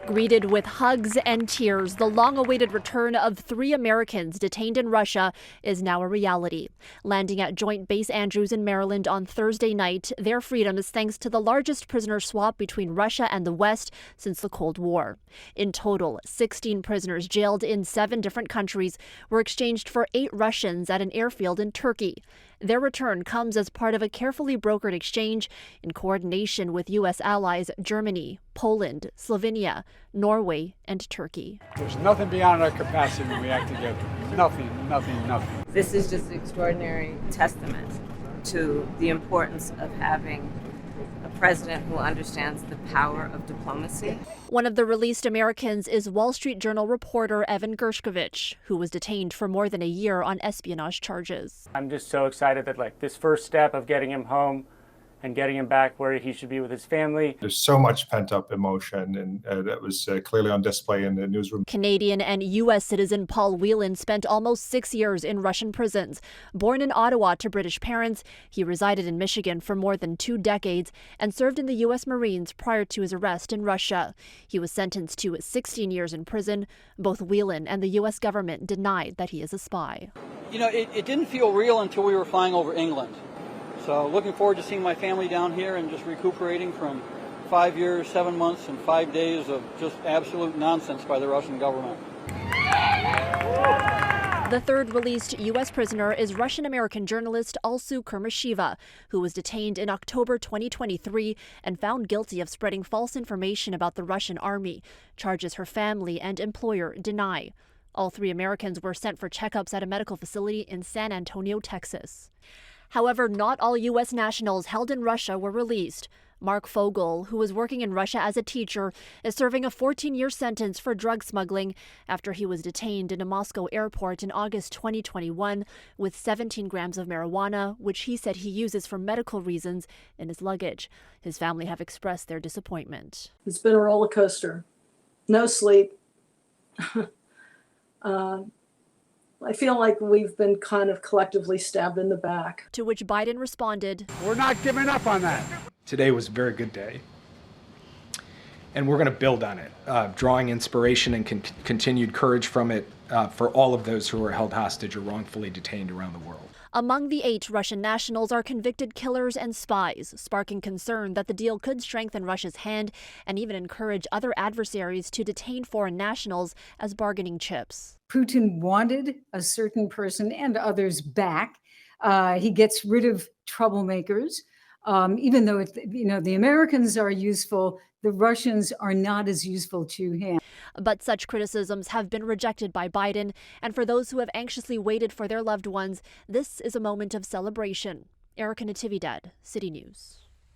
Greeted with hugs and tears, the long-awaited return of 3 Americans detained in Russia is now a reality. Landing at Joint Base Andrews in Maryland on Thursday night, their freedom is thanks to the largest prisoner swap between Russia and the West since the Cold War. In total, 16 prisoners jailed in 7 different countries were exchanged for 8 Russians at an airfield in Turkey. Their return comes as part of a carefully brokered exchange in coordination with U.S. allies Germany, Poland, Slovenia, Norway, and Turkey. There's nothing beyond our capacity when we act together. Nothing. This is just an extraordinary testament to the importance of having a president who understands the power of diplomacy. One of the released Americans is Wall Street Journal reporter Evan Gershkovich, who was detained for more than a year on espionage charges. I'm just so excited that this first step of getting him home and getting him back where he should be with his family. There's so much pent-up emotion, and that was clearly on display in the newsroom. Canadian and U.S. citizen Paul Whelan spent almost 6 years in Russian prisons. Born in Ottawa to British parents, he resided in Michigan for more than 2 decades and served in the U.S. Marines prior to his arrest in Russia. He was sentenced to 16 years in prison. Both Whelan and the U.S. government denied that he is a spy. You know, it didn't feel real until we were flying over England. So looking forward to seeing my family down here and just recuperating from 5 years, 7 months, and 5 days of just absolute nonsense by the Russian government. The third released U.S. prisoner is Russian-American journalist Alsu Kurmasheva, who was detained in October 2023 and found guilty of spreading false information about the Russian army, charges her family and employer deny. All 3 Americans were sent for checkups at a medical facility in San Antonio, Texas. However, not all U.S. nationals held in Russia were released. Mark Fogel, who was working in Russia as a teacher, is serving a 14-year sentence for drug smuggling after he was detained in a Moscow airport in August 2021 with 17 grams of marijuana, which he said he uses for medical reasons, in his luggage. His family have expressed their disappointment. It's been a roller coaster. No sleep. I feel like we've been kind of collectively stabbed in the back. To which Biden responded, We're not giving up on that. Today was a very good day, and we're going to build on it, drawing inspiration and continued courage from it for all of those who are held hostage or wrongfully detained around the world. Among the 8 Russian nationals are convicted killers and spies, sparking concern that the deal could strengthen Russia's hand and even encourage other adversaries to detain foreign nationals as bargaining chips. Putin wanted a certain person and others back. He gets rid of troublemakers. Even though the Americans are useful, the Russians are not as useful to him. But such criticisms have been rejected by Biden, and for those who have anxiously waited for their loved ones, this is a moment of celebration. Erica Natividad, City News.